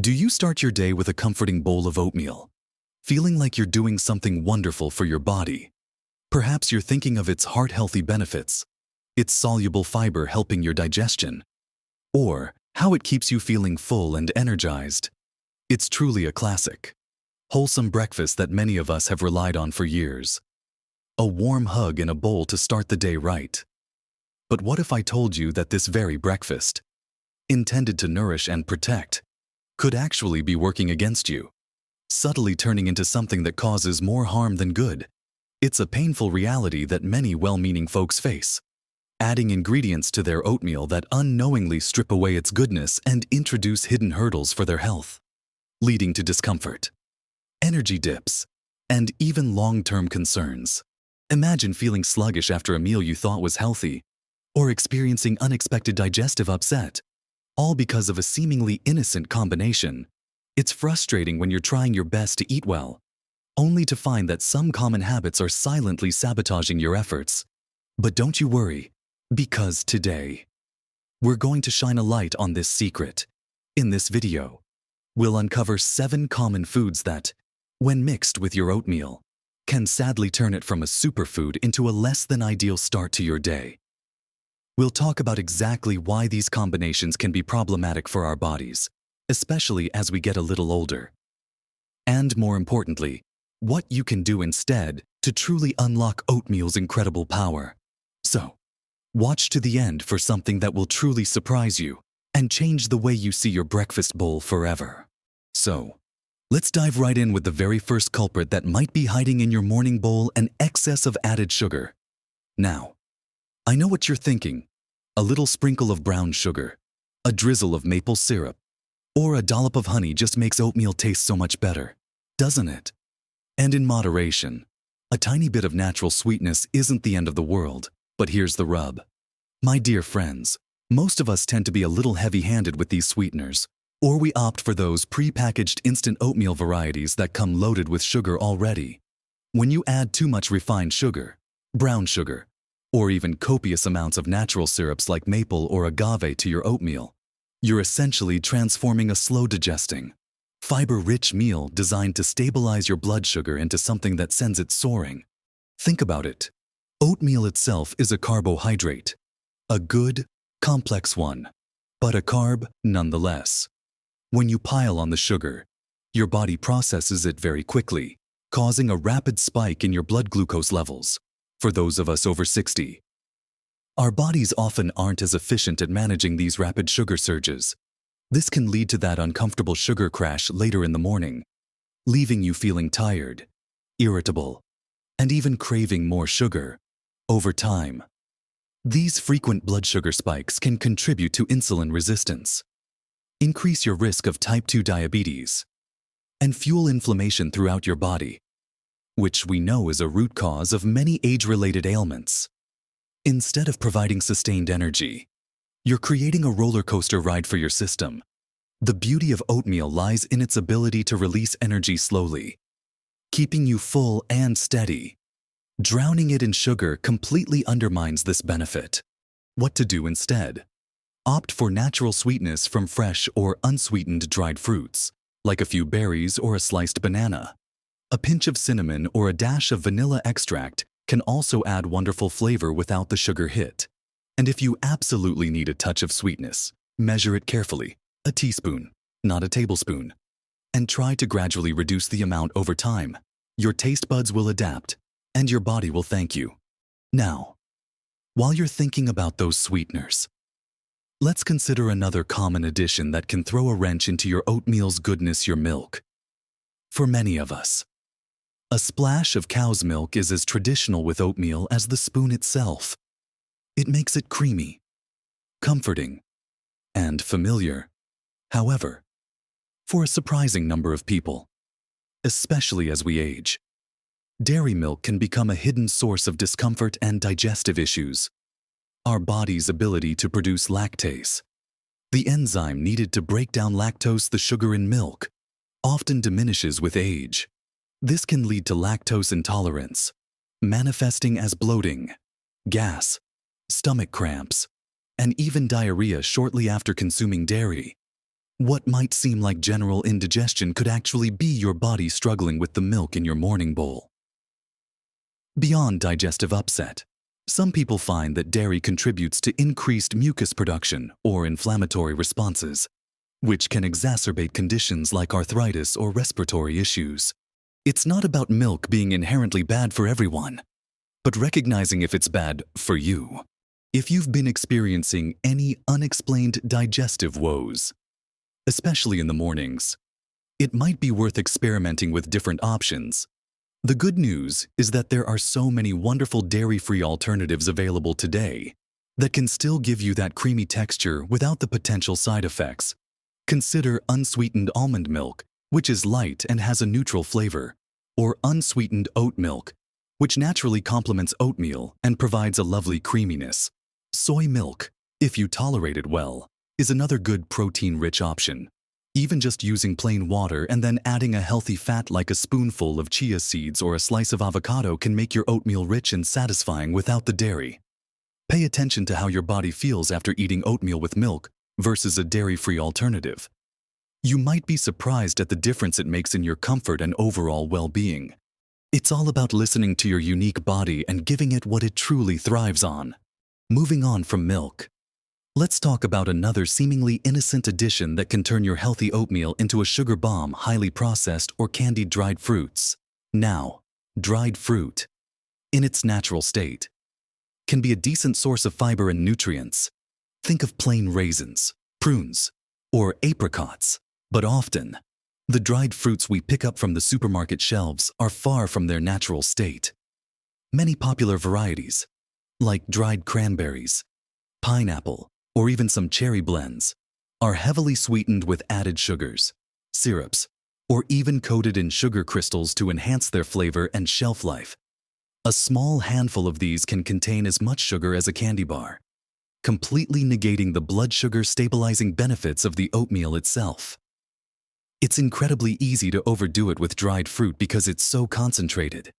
Do you start your day with a comforting bowl of oatmeal, feeling like you're doing something wonderful for your body? Perhaps you're thinking of its heart-healthy benefits, its soluble fiber helping your digestion, or how it keeps you feeling full and energized. It's truly a classic, wholesome breakfast that many of us have relied on for years. A warm hug in a bowl to start the day right. But what if I told you that this very breakfast, intended to nourish and protect, could actually be working against you, subtly turning into something that causes more harm than good? It's a painful reality that many well-meaning folks face, adding ingredients to their oatmeal that unknowingly strip away its goodness and introduce hidden hurdles for their health, leading to discomfort, energy dips, and even long-term concerns. Imagine feeling sluggish after a meal you thought was healthy, or experiencing unexpected digestive upset, all because of a seemingly innocent combination. It's frustrating when you're trying your best to eat well, only to find that some common habits are silently sabotaging your efforts. But don't you worry, because today, we're going to shine a light on this secret. In this video, we'll uncover 7 common foods that, when mixed with your oatmeal, can sadly turn it from a superfood into a less than ideal start to your day. We'll talk about exactly why these combinations can be problematic for our bodies, especially as we get a little older. And more importantly, what you can do instead to truly unlock oatmeal's incredible power. So, watch to the end for something that will truly surprise you and change the way you see your breakfast bowl forever. So, let's dive right in with the very first culprit that might be hiding in your morning bowl: an excess of added sugar. Now, I know what you're thinking. A little sprinkle of brown sugar, a drizzle of maple syrup, or a dollop of honey just makes oatmeal taste so much better, doesn't it? And in moderation. A tiny bit of natural sweetness isn't the end of the world, but here's the rub. My dear friends, most of us tend to be a little heavy-handed with these sweeteners, or we opt for those pre-packaged instant oatmeal varieties that come loaded with sugar already. When you add too much refined sugar, brown sugar, or even copious amounts of natural syrups like maple or agave to your oatmeal, you're essentially transforming a slow-digesting, fiber-rich meal designed to stabilize your blood sugar into something that sends it soaring. Think about it. Oatmeal itself is a carbohydrate, a good, complex one, but a carb nonetheless. When you pile on the sugar, your body processes it very quickly, causing a rapid spike in your blood glucose levels. For those of us over 60, our bodies often aren't as efficient at managing these rapid sugar surges. This can lead to that uncomfortable sugar crash later in the morning, leaving you feeling tired, irritable, and even craving more sugar. Over time, these frequent blood sugar spikes can contribute to insulin resistance, increase your risk of type 2 diabetes, and fuel inflammation throughout your body, which we know is a root cause of many age-related ailments. Instead of providing sustained energy, you're creating a roller coaster ride for your system. The beauty of oatmeal lies in its ability to release energy slowly, keeping you full and steady. Drowning it in sugar completely undermines this benefit. What to do instead? Opt for natural sweetness from fresh or unsweetened dried fruits, like a few berries or a sliced banana. A pinch of cinnamon or a dash of vanilla extract can also add wonderful flavor without the sugar hit. And if you absolutely need a touch of sweetness, measure it carefully, a teaspoon, not a tablespoon, and try to gradually reduce the amount over time. Your taste buds will adapt, and your body will thank you. Now, while you're thinking about those sweeteners, let's consider another common addition that can throw a wrench into your oatmeal's goodness: your milk. For many of us, a splash of cow's milk is as traditional with oatmeal as the spoon itself. It makes it creamy, comforting, and familiar. However, for a surprising number of people, especially as we age, dairy milk can become a hidden source of discomfort and digestive issues. Our body's ability to produce lactase, the enzyme needed to break down lactose, the sugar in milk, often diminishes with age. This can lead to lactose intolerance, manifesting as bloating, gas, stomach cramps, and even diarrhea shortly after consuming dairy. What might seem like general indigestion could actually be your body struggling with the milk in your morning bowl. Beyond digestive upset, some people find that dairy contributes to increased mucus production or inflammatory responses, which can exacerbate conditions like arthritis or respiratory issues. It's not about milk being inherently bad for everyone, but recognizing if it's bad for you. If you've been experiencing any unexplained digestive woes, especially in the mornings, it might be worth experimenting with different options. The good news is that there are so many wonderful dairy-free alternatives available today that can still give you that creamy texture without the potential side effects. Consider unsweetened almond milk, which is light and has a neutral flavor, or unsweetened oat milk, which naturally complements oatmeal and provides a lovely creaminess. Soy milk, if you tolerate it well, is another good protein-rich option. Even just using plain water and then adding a healthy fat like a spoonful of chia seeds or a slice of avocado can make your oatmeal rich and satisfying without the dairy. Pay attention to how your body feels after eating oatmeal with milk versus a dairy-free alternative. You might be surprised at the difference it makes in your comfort and overall well-being. It's all about listening to your unique body and giving it what it truly thrives on. Moving on from milk, let's talk about another seemingly innocent addition that can turn your healthy oatmeal into a sugar bomb: highly processed or candied dried fruits. Now, dried fruit, in its natural state, can be a decent source of fiber and nutrients. Think of plain raisins, prunes, or apricots. But often, the dried fruits we pick up from the supermarket shelves are far from their natural state. Many popular varieties, like dried cranberries, pineapple, or even some cherry blends, are heavily sweetened with added sugars, syrups, or even coated in sugar crystals to enhance their flavor and shelf life. A small handful of these can contain as much sugar as a candy bar, completely negating the blood sugar stabilizing benefits of the oatmeal itself. It's incredibly easy to overdo it with dried fruit because it's so concentrated.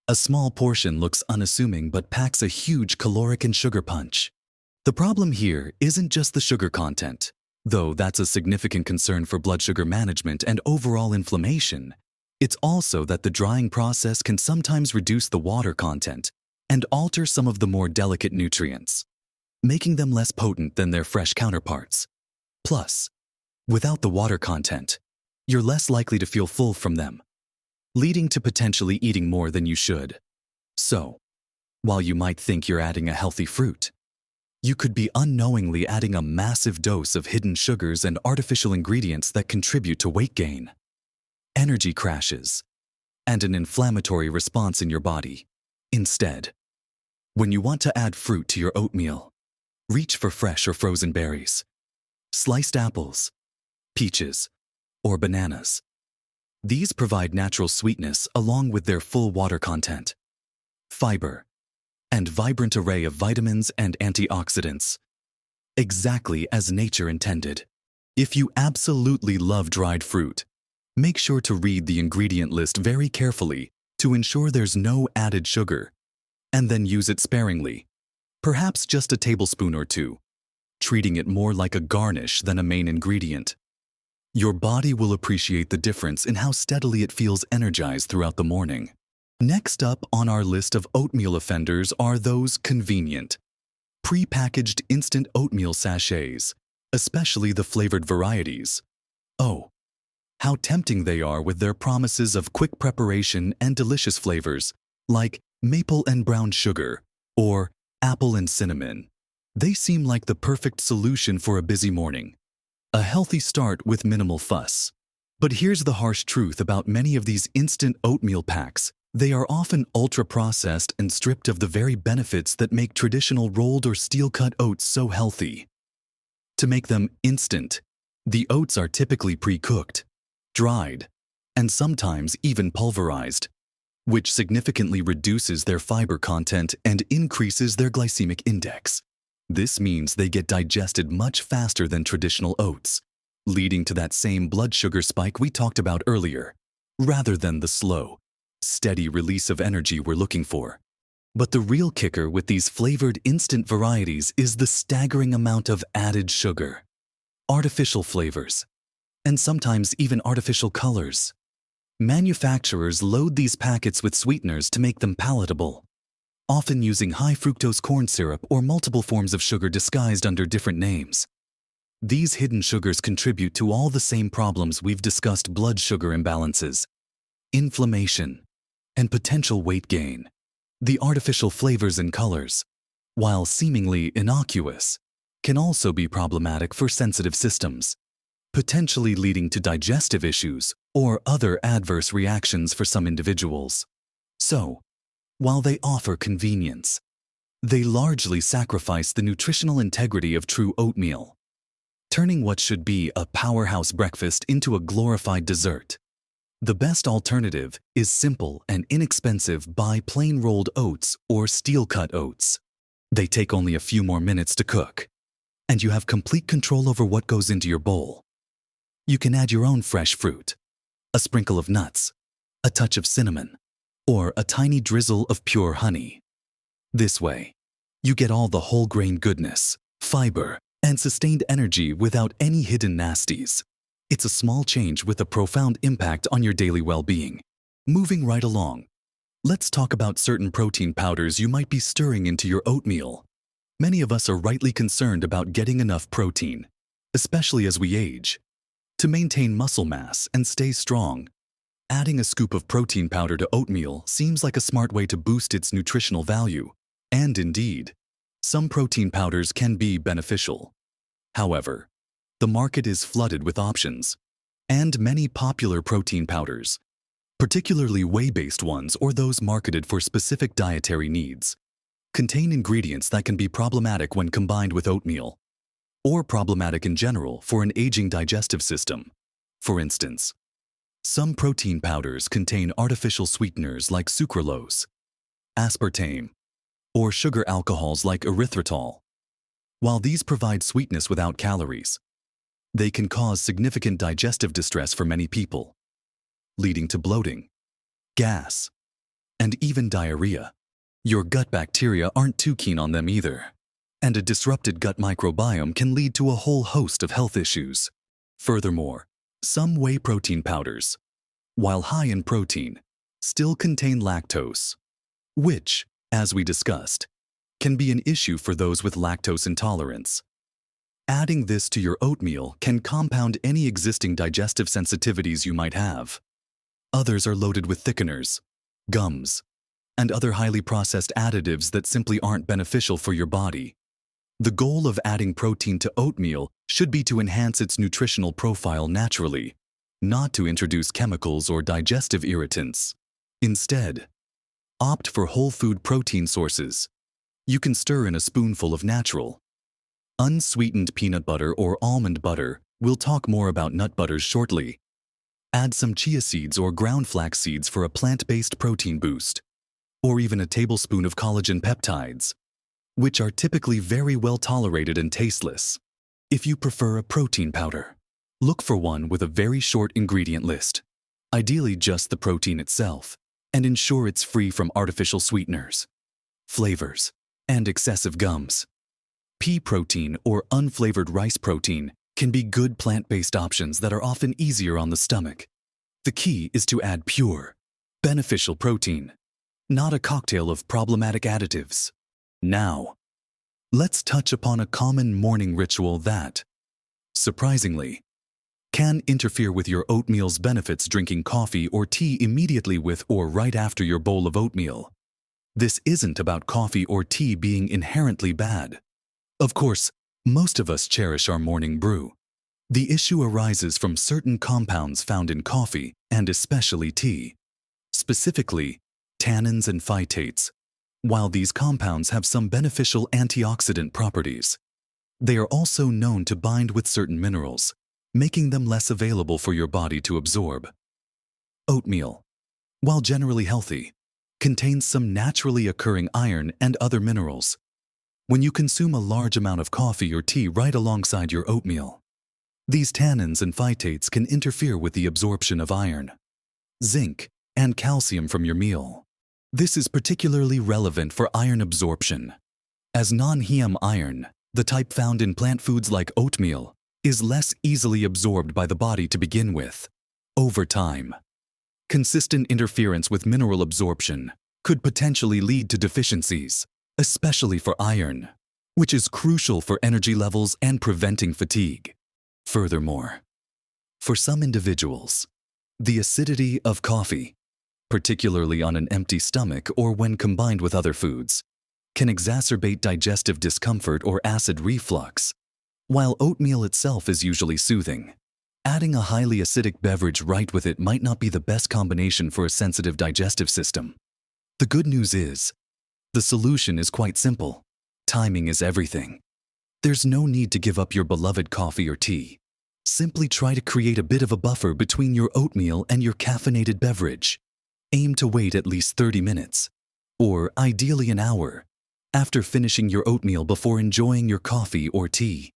A small portion looks unassuming but packs a huge caloric and sugar punch. The problem here isn't just the sugar content, though that's a significant concern for blood sugar management and overall inflammation. It's also that the drying process can sometimes reduce the water content and alter some of the more delicate nutrients, making them less potent than their fresh counterparts. Plus, without the water content, you're less likely to feel full from them, leading to potentially eating more than you should. So, while you might think you're adding a healthy fruit, you could be unknowingly adding a massive dose of hidden sugars and artificial ingredients that contribute to weight gain, energy crashes, and an inflammatory response in your body. Instead, when you want to add fruit to your oatmeal, reach for fresh or frozen berries, sliced apples, peaches, or bananas. These provide natural sweetness along with their full water content, fiber, and vibrant array of vitamins and antioxidants, exactly as nature intended. If you absolutely love dried fruit, make sure to read the ingredient list very carefully to ensure there's no added sugar, and then use it sparingly, perhaps just a tablespoon or two, treating it more like a garnish than a main ingredient. Your body will appreciate the difference in how steadily it feels energized throughout the morning. Next up on our list of oatmeal offenders are those convenient, pre-packaged instant oatmeal sachets, especially the flavored varieties. Oh, how tempting they are with their promises of quick preparation and delicious flavors, like maple and brown sugar or apple and cinnamon. They seem like the perfect solution for a busy morning. A healthy start with minimal fuss. But here's the harsh truth about many of these instant oatmeal packs. They are often ultra-processed and stripped of the very benefits that make traditional rolled or steel-cut oats so healthy. To make them instant, the oats are typically pre-cooked, dried, and sometimes even pulverized, which significantly reduces their fiber content and increases their glycemic index. This means they get digested much faster than traditional oats, leading to that same blood sugar spike we talked about earlier, rather than the slow, steady release of energy we're looking for. But the real kicker with these flavored instant varieties is the staggering amount of added sugar. Artificial flavors, and sometimes even artificial colors. Manufacturers load these packets with sweeteners to make them palatable, often using high fructose corn syrup or multiple forms of sugar disguised under different names. These hidden sugars contribute to all the same problems we've discussed: blood sugar imbalances, inflammation, and potential weight gain. The artificial flavors and colors, while seemingly innocuous, can also be problematic for sensitive systems, potentially leading to digestive issues or other adverse reactions for some individuals. So, while they offer convenience, they largely sacrifice the nutritional integrity of true oatmeal, turning what should be a powerhouse breakfast into a glorified dessert. The best alternative is simple and inexpensive: buy plain rolled oats or steel-cut oats. They take only a few more minutes to cook, and you have complete control over what goes into your bowl. You can add your own fresh fruit, a sprinkle of nuts, a touch of cinnamon, or a tiny drizzle of pure honey. This way, you get all the whole grain goodness, fiber, and sustained energy without any hidden nasties. It's a small change with a profound impact on your daily well-being. Moving right along, let's talk about certain protein powders you might be stirring into your oatmeal. Many of us are rightly concerned about getting enough protein, especially as we age. To maintain muscle mass and stay strong, adding a scoop of protein powder to oatmeal seems like a smart way to boost its nutritional value. And indeed, some protein powders can be beneficial. However, the market is flooded with options, and many popular protein powders, particularly whey-based ones or those marketed for specific dietary needs, contain ingredients that can be problematic when combined with oatmeal, or problematic in general for an aging digestive system. For instance, some protein powders contain artificial sweeteners like sucralose, aspartame, or sugar alcohols like erythritol. While these provide sweetness without calories, they can cause significant digestive distress for many people, leading to bloating, gas, and even diarrhea. Your gut bacteria aren't too keen on them either, and a disrupted gut microbiome can lead to a whole host of health issues. Furthermore, some whey protein powders, while high in protein, still contain lactose, which, as we discussed, can be an issue for those with lactose intolerance. Adding this to your oatmeal can compound any existing digestive sensitivities you might have. Others are loaded with thickeners, gums, and other highly processed additives that simply aren't beneficial for your body. The goal of adding protein to oatmeal should be to enhance its nutritional profile naturally, not to introduce chemicals or digestive irritants. Instead, opt for whole food protein sources. You can stir in a spoonful of natural, unsweetened peanut butter or almond butter. We'll talk more about nut butters shortly. Add some chia seeds or ground flax seeds for a plant-based protein boost, or even a tablespoon of collagen peptides, which are typically very well tolerated and tasteless. If you prefer a protein powder, look for one with a very short ingredient list, ideally just the protein itself, and ensure it's free from artificial sweeteners, flavors, and excessive gums. Pea protein or unflavored rice protein can be good plant-based options that are often easier on the stomach. The key is to add pure, beneficial protein, not a cocktail of problematic additives. Now, let's touch upon a common morning ritual that, surprisingly, can interfere with your oatmeal's benefits: drinking coffee or tea immediately with or right after your bowl of oatmeal. This isn't about coffee or tea being inherently bad. Of course, most of us cherish our morning brew. The issue arises from certain compounds found in coffee and especially tea, specifically tannins and phytates. While these compounds have some beneficial antioxidant properties, they are also known to bind with certain minerals, making them less available for your body to absorb. Oatmeal, while generally healthy, contains some naturally occurring iron and other minerals. When you consume a large amount of coffee or tea right alongside your oatmeal, these tannins and phytates can interfere with the absorption of iron, zinc, and calcium from your meal. This is particularly relevant for iron absorption, as non-Hem iron, the type found in plant foods like oatmeal, is less easily absorbed by the body to begin with. Over time, consistent interference with mineral absorption could potentially lead to deficiencies, especially for iron, which is crucial for energy levels and preventing fatigue. Furthermore, for some individuals, the acidity of coffee, particularly on an empty stomach or when combined with other foods, can exacerbate digestive discomfort or acid reflux. While oatmeal itself is usually soothing, adding a highly acidic beverage right with it might not be the best combination for a sensitive digestive system. The good news is, the solution is quite simple. Timing is everything. There's no need to give up your beloved coffee or tea. Simply try to create a bit of a buffer between your oatmeal and your caffeinated beverage. Aim to wait at least 30 minutes, or ideally an hour, after finishing your oatmeal before enjoying your coffee or tea.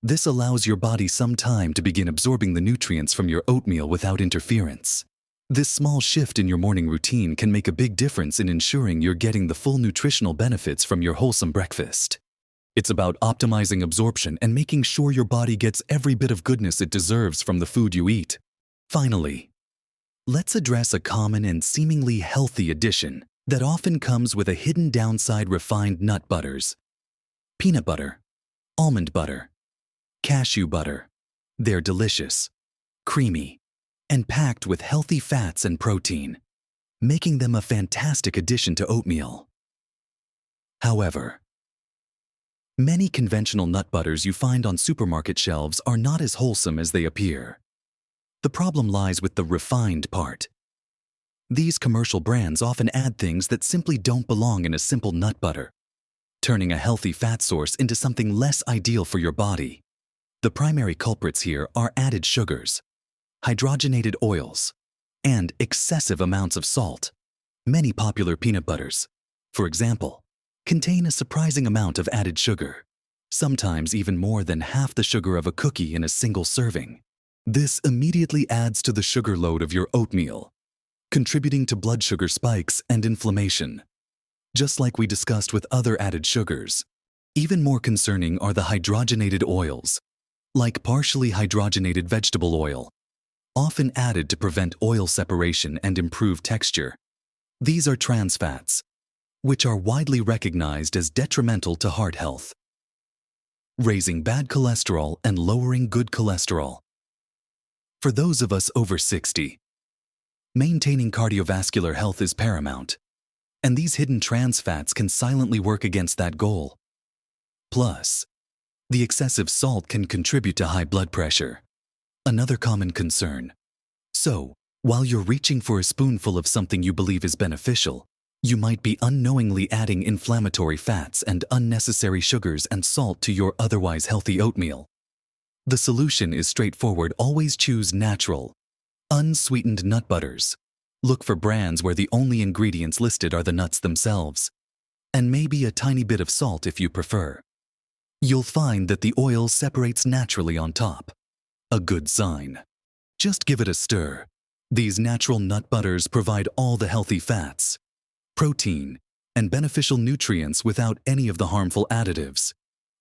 This allows your body some time to begin absorbing the nutrients from your oatmeal without interference. This small shift in your morning routine can make a big difference in ensuring you're getting the full nutritional benefits from your wholesome breakfast. It's about optimizing absorption and making sure your body gets every bit of goodness it deserves from the food you eat. Finally, let's address a common and seemingly healthy addition that often comes with a hidden downside: refined nut butters. Peanut butter, almond butter, cashew butter. They're delicious, creamy, and packed with healthy fats and protein, making them a fantastic addition to oatmeal. However, many conventional nut butters you find on supermarket shelves are not as wholesome as they appear. The problem lies with the refined part. These commercial brands often add things that simply don't belong in a simple nut butter, turning a healthy fat source into something less ideal for your body. The primary culprits here are added sugars, hydrogenated oils, and excessive amounts of salt. Many popular peanut butters, for example, contain a surprising amount of added sugar, sometimes even more than half the sugar of a cookie in a single serving. This immediately adds to the sugar load of your oatmeal, contributing to blood sugar spikes and inflammation. Just like we discussed with other added sugars, even more concerning are the hydrogenated oils, like partially hydrogenated vegetable oil, often added to prevent oil separation and improve texture. These are trans fats, which are widely recognized as detrimental to heart health, raising bad cholesterol and lowering good cholesterol. For those of us over 60, maintaining cardiovascular health is paramount, and these hidden trans fats can silently work against that goal. Plus, the excessive salt can contribute to high blood pressure, another common concern. So, while you're reaching for a spoonful of something you believe is beneficial, you might be unknowingly adding inflammatory fats and unnecessary sugars and salt to your otherwise healthy oatmeal. The solution is straightforward: always choose natural, unsweetened nut butters. Look for brands where the only ingredients listed are the nuts themselves, and maybe a tiny bit of salt if you prefer. You'll find that the oil separates naturally on top. A good sign. Just give it a stir. These natural nut butters provide all the healthy fats, protein, and beneficial nutrients without any of the harmful additives.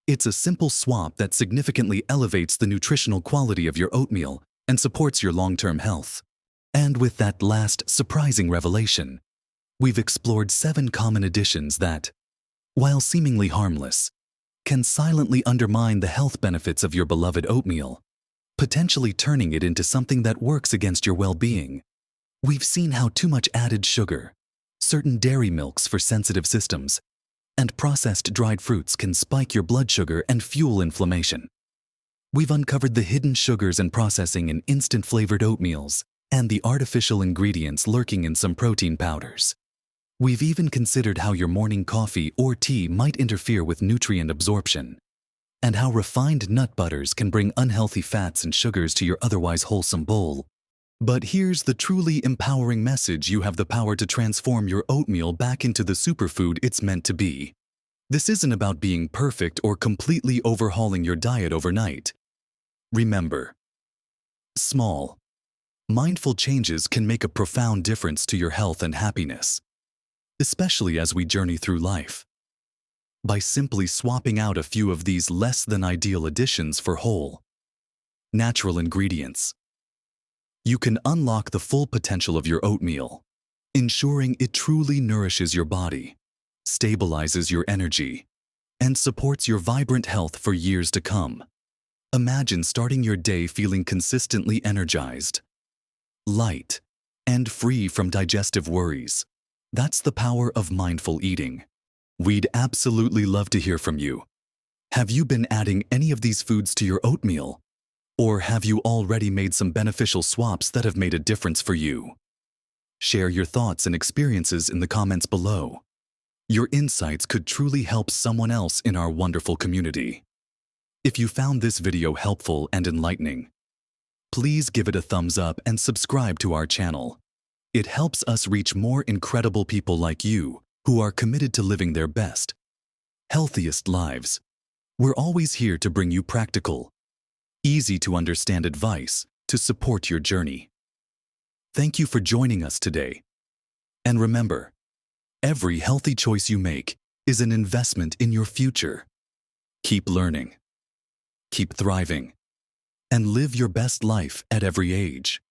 It's a simple swap that significantly elevates the nutritional quality of your oatmeal and supports your long-term health. And with that last surprising revelation, we've explored 7 common additions that, while seemingly harmless, can silently undermine the health benefits of your beloved oatmeal, potentially turning it into something that works against your well-being. We've seen how too much added sugar, certain dairy milks for sensitive systems, and processed dried fruits can spike your blood sugar and fuel inflammation. We've uncovered the hidden sugars and processing in instant-flavored oatmeals and the artificial ingredients lurking in some protein powders. We've even considered how your morning coffee or tea might interfere with nutrient absorption, and how refined nut butters can bring unhealthy fats and sugars to your otherwise wholesome bowl. But here's the truly empowering message: you have the power to transform your oatmeal back into the superfood it's meant to be. This isn't about being perfect or completely overhauling your diet overnight. Remember, small, mindful changes can make a profound difference to your health and happiness, especially as we journey through life. By simply swapping out a few of these less-than-ideal additions for whole, natural ingredients. You can unlock the full potential of your oatmeal, ensuring it truly nourishes your body, stabilizes your energy, and supports your vibrant health for years to come. Imagine starting your day feeling consistently energized, light, and free from digestive worries. That's the power of mindful eating. We'd absolutely love to hear from you. Have you been adding any of these foods to your oatmeal? Or have you already made some beneficial swaps that have made a difference for you? Share your thoughts and experiences in the comments below. Your insights could truly help someone else in our wonderful community. If you found this video helpful and enlightening, please give it a thumbs up and subscribe to our channel. It helps us reach more incredible people like you who are committed to living their best, healthiest lives. We're always here to bring you practical, easy to understand advice to support your journey. Thank you for joining us today. And remember, every healthy choice you make is an investment in your future. Keep learning, keep thriving, and live your best life at every age.